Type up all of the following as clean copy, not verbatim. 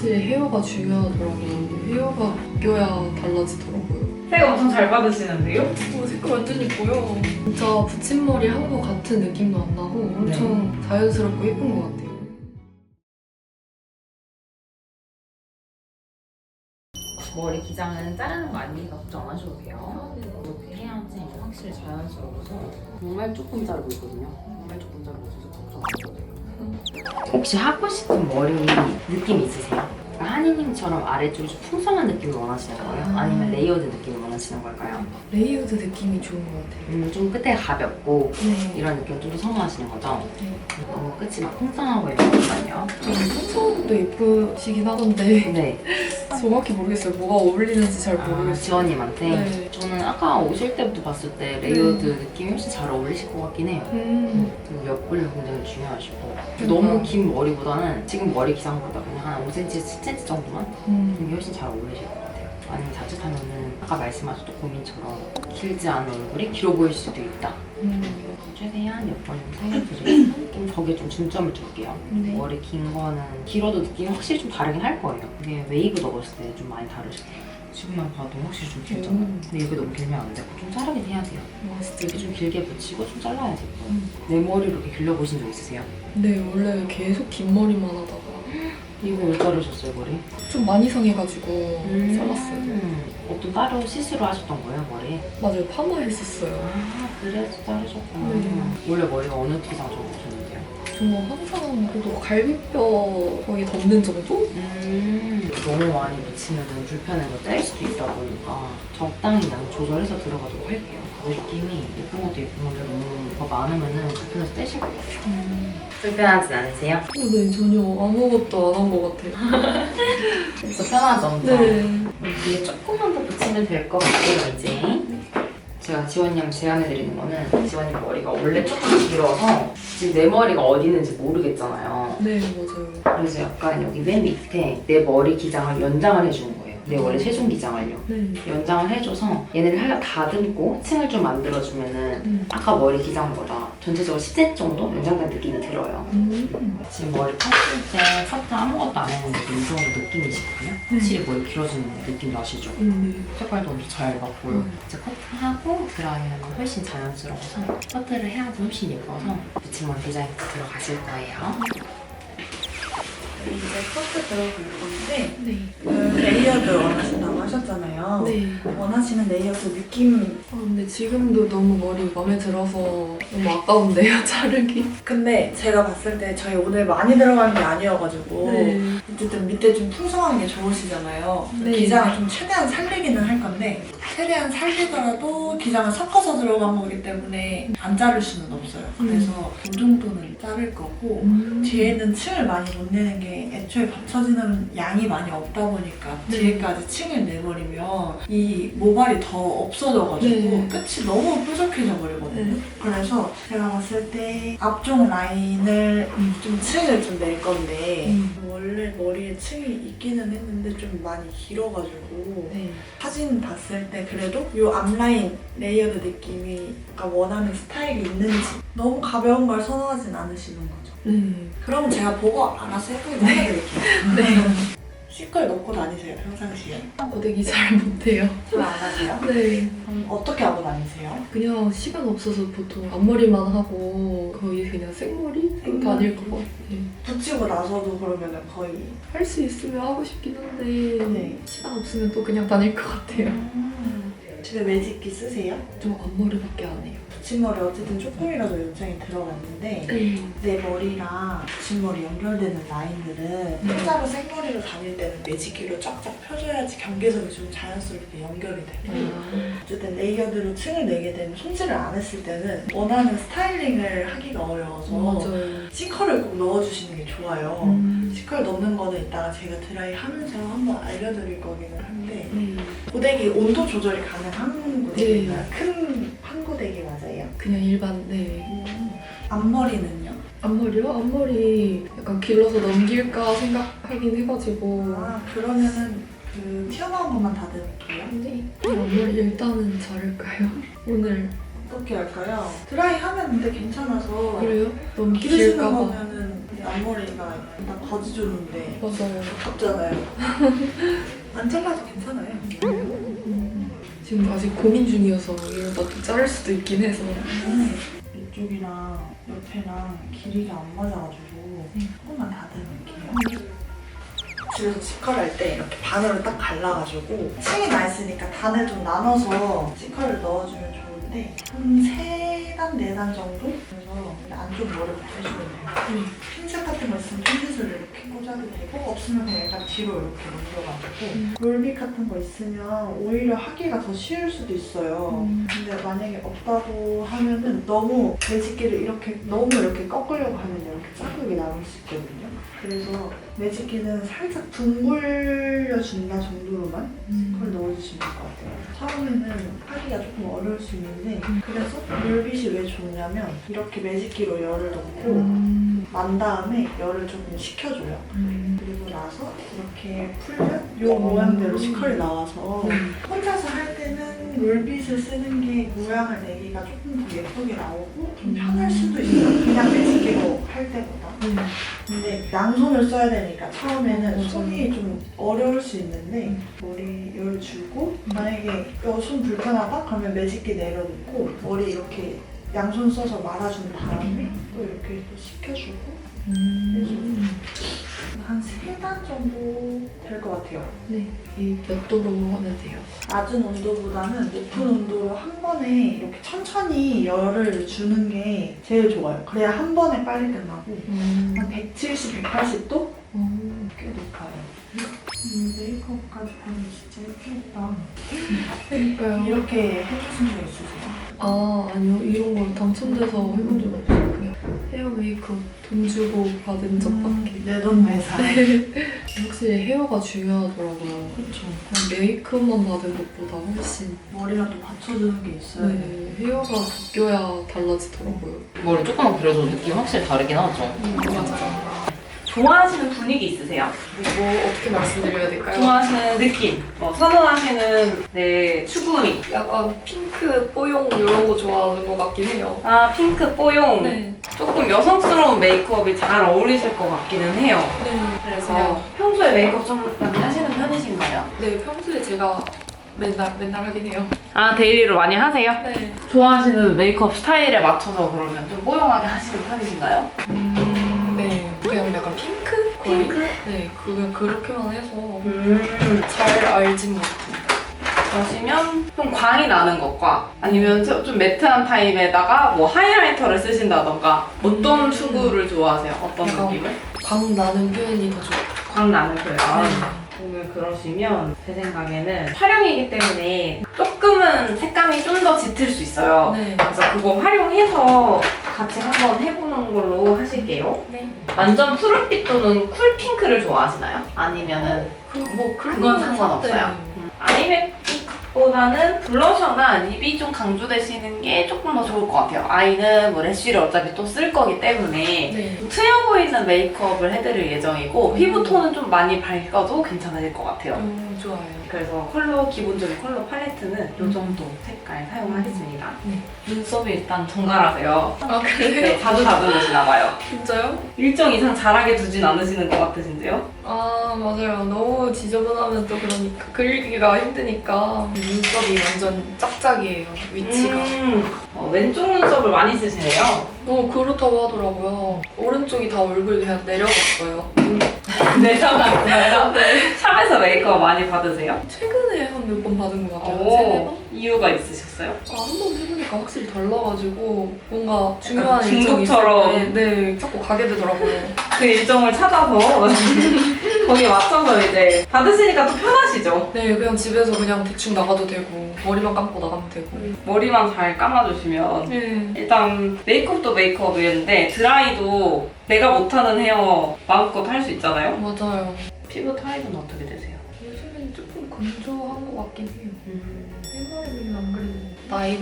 확실히 헤어가 중요하더라고요. 헤어가 바뀌어야 달라지더라고요. 색 엄청 잘 받으시는데요? 색깔 완전 예뻐요. 진짜 붙임머리 한 거 같은 느낌도 안 나고 엄청 자연스럽고 예쁜 것 같아요. 머리 기장은 자르는 거 아니니까 걱정 안 하셔도 돼요. 이렇게 해야지 확실히 자연스러워서 정말 조금 자르고 있거든요. 정말 조금 자르고 있어서 걱정 안 하셔도 돼요. 혹시 하고 싶은 머리 느낌 있으세요? 한이님처럼 아래쪽이 좀 풍성한 느낌을 원하시는 거예요? 아니면 레이어드 느낌을 원하시는 걸까요? 레이어드 느낌이 좋은 것 같아요. 좀 끝에 가볍고 네. 이런 느낌 좀 더 선호하시는 거죠? 네. 너무 끝이 막 풍성하고 예쁘거든요. 좀 풍성도 예쁘시긴 하던데 네. 정확히 모르겠어요. 뭐가 어울리는지 잘 모르겠어요. 지원님한테? 네. 저는 아까 오실 때부터 봤을 때 레이어드 느낌이 훨씬 잘 어울리실 것 같긴 해요. 옆구리가 굉장히 중요하시고 너무 긴 머리보다는 지금 머리 기장보다 그냥 한 5cm, 10cm 정도만 이게 훨씬 잘 어울리실 것 같아요. 아니면 자칫하면은 아까 말씀하셨던 고민처럼 길지 않은 얼굴이 길어 보일 수도 있다. 최대한 옆머리 살려주세요. 좀 거기에 좀 중점을 둘게요. 네. 머리 긴 거는 길어도 느낌이 확실히 좀 다르긴 할 거예요. 이게 웨이브 넣었을 때 좀 많이 다르실 거예요. 지금만 봐도 확실히 좀 길잖아요. 근데 여기 너무 길면 안 되고 좀 자르긴 해야 돼요. 이렇게 좀 길게 붙이고 좀 잘라야 돼요. 내 머리로 이렇게 길러보신 적 있으세요? 네, 원래 계속 긴 머리만 하다가 이거 왜 자르셨어요, 머리? 좀 많이 상해가지고 잘랐어요. 어떤 따로 시스루 하셨던 거예요, 머리? 맞아요, 파마 했었어요. 아, 그래서 자르셨구나. 네. 원래 머리가 어느 기장 정도 되셨는데요? 저 항상 그래도 갈비뼈 거의 덮는 정도? 너무 많이 묻히면 불편해서 뗄 수도 있다 보니까 적당히 양 조절해서 들어가도록 할게요. 느낌이 예쁜 것도 예쁜 건데 너무 더 많으면 불편해서 떼실 것 같아요. 불편하진 않으세요? 네, 전혀 아무것도 안 한 것 같아요. 그래서 편하죠? 네. 뒤에 조금만 더 붙이면 될 것 같아요, 이제. 제가 지원님 제안해드리는 거는 지원님 머리가 원래 조금 길어서 지금 내 머리가 어디 있는지 모르겠잖아요. 네, 맞아요. 그래서 약간 여기 맨 밑에 내 머리 기장을 연장을 해주는 거예요. 내 원래 세종 기장을요. 네. 연장을 해줘서 얘네를 하나 다듬고 층을 좀 만들어주면은 아까 머리 기장보다 전체적으로 10cm 정도 연장된 느낌이 들어요. 지금 머리 컸을 때 커트 아무것도 안 했는데 이 정도 느낌이시거든요. 확실히 머리 길어지는 느낌 나시죠? 색깔도 엄청 잘 맞고요. 이제 커트하고 드라이하면 훨씬 자연스러워서 커트를 해야지 훨씬 예뻐서 붙임머리 디자인 들어가실 거예요. 이제 커트 들어갈 건데 네. 그 레이어드 원하신다고 하셨잖아요. 네. 원하시는 레이어드 느낌. 근데 지금도 너무 머리 마음에 들어서 너무 아까운데요, 자르기. 근데 제가 봤을 때 저희 오늘 많이 들어간 게 아니어가지고 네. 어쨌든 밑에 좀 풍성한 게 좋으시잖아요. 네. 기장을 좀 최대한 살리기는 할 건데 최대한 살리더라도 기장을 섞어서 들어간 거기 때문에 안 자를 수는 없어요. 그래서 이 정도는 자를 거고 뒤에는 층을 많이 못 내는 게 애초에 받쳐지는 양이 많이 없다 보니까 네. 뒤에까지 층을 내버리면 이 모발이 더 없어져가지고 네. 끝이 너무 뾰족해져 버리거든요. 네. 그래서 제가 봤을 때 앞쪽 라인을 좀 층을 좀 낼 건데 원래 머리에 층이 있기는 했는데 좀 많이 길어가지고 네. 사진 봤을 때 그래도 이 앞라인 레이어드 느낌이 아까 원하는 스타일이 있는지 너무 가벼운 걸 선호하진 않으시는 거죠. 네. 그럼 제가 보고 알아서 예쁘게 해드릴게요. 네. 시컬 넣고 다니세요, 평상시에? 고데기 잘 못해요. 잘 안 하세요? 네. 그럼 어떻게 하고 다니세요? 그냥 시간 없어서 보통 앞머리만 하고 거의 그냥 생머리 다닐 것 같아요. 붙이고 나서도 그러면 거의 할 수 있으면 하고 싶긴 한데 네. 시간 없으면 또 그냥 다닐 것 같아요. 집에 매직기 쓰세요? 저 앞머리밖에 안 해요. 붙임머리 어쨌든 조금이라도 요청이 들어갔는데 내 머리랑 붙임머리 연결되는 라인들은 혼자로 생머리로 다닐 때는 매직기로 쫙쫙 펴줘야지 경계선이 좀 자연스럽게 연결이 돼요. 어쨌든 레이어드로 층을 내게 되면 손질을 안 했을 때는 원하는 스타일링을 하기가 어려워서 맞아요. 시컬을 꼭 넣어주시는 게 좋아요. 시컬 넣는 거는 이따가 제가 드라이 하면서 한번 알려드릴 거기는 한데 고데기 온도 조절이 가능한 고데기인가요? 큰 한 고데기 맞아요? 그냥 일반 네. 앞머리는요? 앞머리요? 앞머리 약간 길러서 넘길까 생각하긴 해가지고 아 그러면은 그 튀어나온 것만 다듬을게요. 근데 앞머리 일단은 자를까요? 오늘 어떻게 할까요? 드라이 하면 근데 괜찮아서 그래요? 너무 기르시는 길까봐 거면은 앞머리가 다 거지줬는데 맞아요. 아깝잖아요. 안 잘라도 괜찮아요. 지금 아직 고민 중이어서 이러다 또 자를 수도 있긴 해서. 이쪽이랑 옆에랑 길이가 안 맞아가지고 조금만 다듬을게요. 집에서 치컬 할 때 이렇게 반으로 딱 갈라가지고 층이 나 있으니까 단을 좀 나눠서 치컬을 넣어주면 좋은데 한 3단, 4단 정도? 그래서 안쪽 머리부터 해주면 돼요. 핀셋 같은 거 있으면 핀셋을 이렇게 꽂아도 되고 없으면 그냥 약간 뒤로 이렇게 넘겨가지고 롤빗 같은 거 있으면 오히려 하기가 더 쉬울 수도 있어요. 근데 만약에 없다고 하면은 너무 매직기를 이렇게 너무 이렇게 꺾으려고 하면 이렇게 자국이 남을 수 있거든요. 그래서 매직기는 살짝 둥글려준다 정도로만 그걸 넣어주시면 될 것 같아요. 처음에는 하기가 조금 어려울 수 있는데 그래서 롤빗이 왜 좋냐면 이렇게 매직기로 열을 넣고 만 다음에 열을 조금 식혀줘요. 그리고 나서 이렇게 풀면 이 모양대로 시컬이 나와서 혼자서 할 때는 롤빗을 쓰는 게 모양을 내기가 조금 더 예쁘게 나오고 좀 편할 수도 있어요. 그냥 매직기로 할 때보다. 근데 양손을 써야 되니까 처음에는 손이 좀 어려울 수 있는데 머리 열 주고 만약에 손 불편하다? 그러면 매직기 내려놓고 머리 이렇게 양손 써서 말아준 다음에 또 이렇게 또 식혀주고 한 3단 정도 될 것 같아요. 네. 이 몇 도로 하면 돼요? 낮은 온도보다는 높은 온도로 한 번에 이렇게 천천히 열을 주는 게 제일 좋아요. 그래야 한 번에 빨리 끝나고 한 170, 180도? 꽤 높아요. 메이크업까지 하면 진짜 예쁘겠다. 그러니까요. 이렇게 해주신 적 있으세요? 아, 아니요. 이런 걸 당첨돼서 해본 적 없어요. 그냥 헤어 메이크업 돈 주고 받은 적밖에. 내돈 매사. 확실히 헤어가 중요하더라고요. 그렇죠. 그냥 메이크업만 받은 것보다 훨씬. 머리가 또 받쳐주는 게 있어요. 네, 헤어가 바뀌어야 달라지더라고요. 머리 조금만 그려도 느낌이 확실히 다르긴 하죠. 맞아요. 좋아하시는 분위기 있으세요? 뭐 어떻게 말씀드려야 될까요? 좋아하시는 느낌, 선호하시는 내 추구미. 약간 핑크, 뽀용 이런 거 좋아하는 것 같긴 해요. 아, 핑크 뽀용. 네. 조금 여성스러운 메이크업이 잘 어울리실 것 같기는 해요. 네. 그래서 평소에 메이크업 좀 많이 하시는 편이신가요? 네, 평소에 제가 맨날 하긴 해요. 아, 데일리로 많이 하세요? 네. 좋아하시는 메이크업 스타일에 맞춰서 그러면 좀 뽀용하게 하시는 편이신가요? 네. 그냥 약간 핑크? 거의? 핑크? 네, 그냥 그렇게만 해서 음. 잘 알진 못합니다. 그러시면 좀 광이 나는 것과 아니면 좀 매트한 타입에다가 뭐 하이라이터를 쓰신다던가 어떤 추구를 좋아하세요? 어떤 약간 느낌을? 광 나는 표현이 더 좋아요. 광 나는 표현. 오늘 그러시면 제 생각에는 촬영이기 때문에 조금은 색감이 좀 더 짙을 수 있어요. 네. 그래서 그거 활용해서 같이 한번 해보는 걸로 하실게요. 네. 완전 푸른빛 또는 쿨핑크를 좋아하시나요? 아니면은 그건 상관없어요. 아이맥보다는 블러셔나 립이 좀 강조되시는 게 조금 더 좋을 것 같아요. 아이는 뭐 래쉬를 어차피 또 쓸 거기 때문에 네. 트여 보이는 메이크업을 해드릴 예정이고 피부톤은 좀 많이 밝아도 괜찮으실 것 같아요. 좋아요. 그래서 기본적인 컬러 팔레트는 이 정도 색깔 사용하겠습니다. 네. 눈썹이 일단 정갈하세요. 아, 네, 그래요? 자주 다듬으시나 봐요. 진짜요? 일정 이상 잘하게 두진 않으시는 것 같으신데요? 아, 맞아요. 너무 지저분하면 또 그러니까 그리기가 힘드니까 눈썹이 완전 짝짝이에요. 위치가. 왼쪽 눈썹을 많이 쓰시네요. 그렇다고 하더라고요. 오른쪽이 다 얼굴 그냥 내려갔어요. 내려갔어요? 샵에서 메이크업 많이 받으세요? 최근에 한 몇 번 받은 것 같아요. 세네 번? 이유가 있으셨어요? 한 번 해보니까 확실히 달라가지고 뭔가 중요한 일정이 중독처럼. 있을 때 네, 자꾸 가게 되더라고요. 그 일정을 찾아서 거기에 맞춰서 이제 받으시니까 또 편하시죠? 네, 그냥 집에서 그냥 대충 나가도 되고 머리만 감고 나가면 되고. 머리만 잘 감아주시면 네. 일단 메이크업도 메이크업이었는데 드라이도 내가 못하는 헤어 마음껏 할 수 있잖아요? 맞아요. 피부 타입은 어떻게 되세요? 요즘엔 조금 건조한 것 같긴 해요. 옛날에는 안 그래도 나이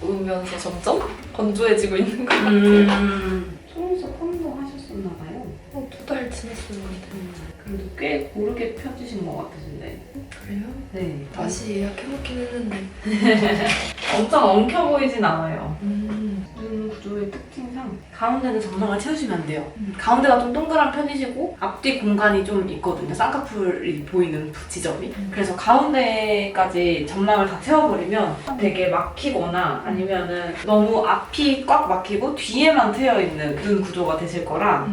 먹으면서 점점 건조해지고 있는 것 같아요. 속눈썹 펌도 하셨었나봐요. 2달 지났어요. 그래도 꽤 고르게 펴주신 것 같으신데. 그래요? 네. 다시 예약해놓긴 했는데. 엄청 엉켜 보이진 않아요. 음. 눈 구조의 특징상 가운데는 점막을 채우시면 안 돼요. 가운데가 좀 동그란 편이시고 앞뒤 공간이 좀 있거든요. 쌍꺼풀이 보이는 지점이. 그래서 가운데까지 점막을 다 채워버리면 되게 막히거나 아니면은 너무 앞이 꽉 막히고 뒤에만 트여있는 눈 구조가 되실 거라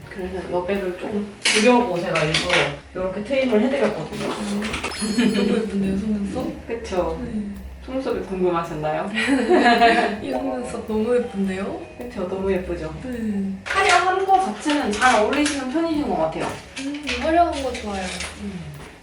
그래서 여백을 좀 주려고 제가 일부러 이렇게 트임을 해드렸거든요. 너무 예쁜데요, 속눈썹? 그쵸? 네. 속눈썹이 궁금하셨나요? 이 속눈썹 너무 예쁜데요? 그쵸? 너무 예쁘죠? 네. 화려한 거 자체는 잘 어울리시는 편이신 것 같아요. 화려한 거 좋아요.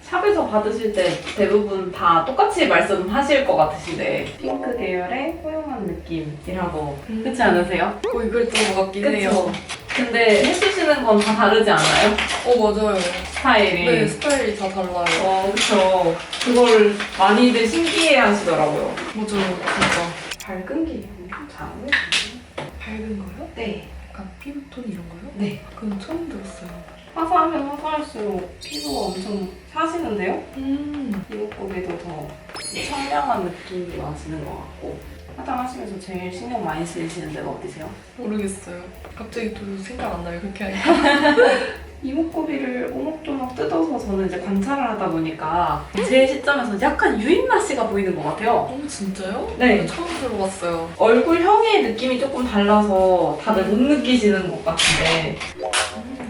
샵에서 받으실 때 대부분 다 똑같이 말씀하실 것 같으신데 핑크 계열의 호용한 느낌이라고 그렇지 않으세요? 거의 그랬던 것 같긴 해요. 그쵸? 근데 해주시는 건 다 다르지 않나요? 맞아요. 스타일이. 네, 스타일이 다 달라요. 그쵸. 그걸 많이들 신기해 하시더라고요. 맞아요, 진짜. 밝은 게 잘 어울리시네요. 밝은 거요? 네. 약간 피부톤 이런 거요? 네. 그건 처음 들었어요. 화사하면 화사할수록 피부가 엄청 사시는데요? 음. 이목구비도 더 청량한 느낌이 나시는 것 같고 화장하시면서 제일 신경 많이 쓰이시는 데가 어디세요? 모르겠어요. 갑자기 또 생각 안 나요, 그렇게 하니까. 이목구비를 오목조목 뜯어서 저는 이제 관찰을 하다 보니까 제 시점에서 약간 유인나 씨가 보이는 것 같아요. 진짜요? 네. 처음 들어봤어요. 얼굴형의 느낌이 조금 달라서 다들 못 느끼시는 것 같은데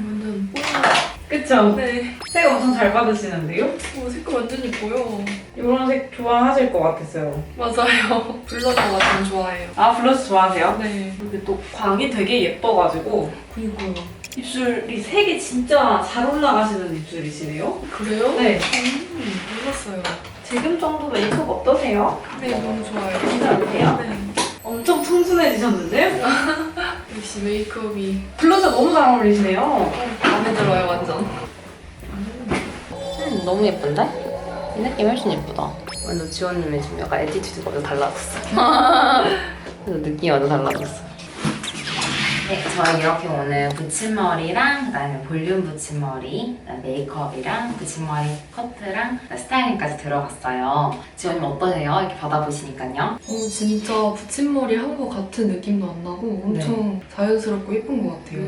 완전 뽀얀. 그쵸? 네. 색 엄청 잘 받으시는데요? 색깔 완전 예뻐요. 이런 색 좋아하실 것 같았어요. 맞아요. 블러셔가 좀 좋아해요. 아 블러쉬 좋아하세요? 네. 이게 또 광이 되게 예뻐가지고 그니까요. 입술이 색이 진짜 잘 올라가시는 입술이시네요? 그래요? 네. 몰랐어요. 지금 정도 메이크업 어떠세요? 네, 너무 좋아요. 괜찮으세요? 네. 엄청 청순해지셨는데요? 역시 메이크업이 블러셔 너무 잘 어울리시네요. 마음에 들어요, 완전. 너무 예쁜데? 이 느낌 훨씬 예쁘다. 완전 지원님의 지금 약간 애티튜드가 완전 달라졌어. 그래서 느낌이 완전 달라졌어. 네, 저희 이렇게 오늘 붙임머리랑 그다음에 볼륨 붙임머리, 그다음에 메이크업이랑 붙임머리 커트랑 스타일링까지 들어갔어요. 지원님 어떠세요? 이렇게 받아보시니까요. 진짜 붙임머리 한 거 같은 느낌도 안 나고 엄청 자연스럽고 예쁜 것 같아요.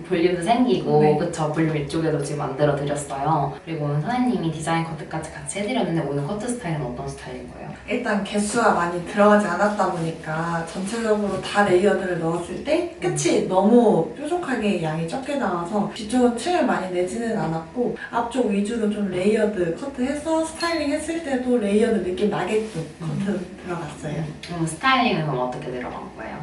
볼륨도 생기고 네. 그쵸, 볼륨 이쪽에도 지금 만들어 드렸어요. 그리고 오늘 선생님이 디자인 커트까지 같이 해드렸는데 오늘 커트 스타일은 어떤 스타일인 거예요? 일단 개수가 많이 들어가지 않았다 보니까 전체적으로 다 레이어드를 넣었을 때 끝이 너무 뾰족하게 양이 적게 나와서 뒤쪽은 층을 많이 내지는 않았고 앞쪽 위주로 좀 레이어드 커트해서 스타일링 했을 때도 레이어드 느낌 나게끔 커트 들어갔어요. 스타일링은 그럼 어떻게 들어간 거예요?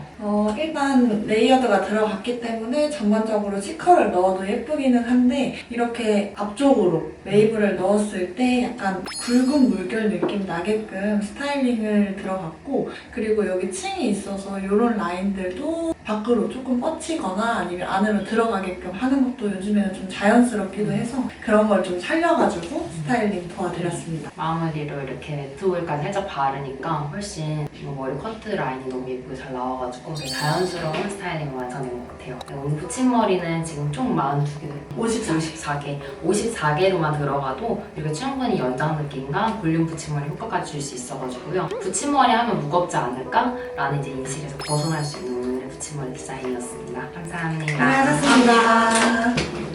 일단 레이어드가 들어갔기 때문에 전반적으로 시커를 넣어도 예쁘기는 한데 이렇게 앞쪽으로 웨이브를 넣었을 때 약간 굵은 물결 느낌 나게끔 스타일링을 들어갔고 그리고 여기 층이 있어서 이런 라인들도 밖으로 조금 뻗치거나 아니면 안으로 들어가게끔 하는 것도 요즘에는 좀 자연스럽기도 해서 그런 걸 좀 살려가지고 스타일링 도와드렸습니다. 마무리로 이렇게 매트 오일까지 살짝 바르니까 훨씬 머리 커트 라인이 너무 예쁘게 잘 나와가지고 되게 자연스러운 스타일링이 완성된 것 같아요. 오늘 붙임머리는 지금 총 42개, 54개로만 들어가도 이렇게 충분히 연장 느낌과 볼륨 붙임머리 효과까지 줄 수 있어가지고요. 붙임머리 하면 무겁지 않을까라는 이제 인식에서 벗어날 수 있는 오늘의 붙임머리 디자인이었습니다. 감사합니다. 고생하셨습니다.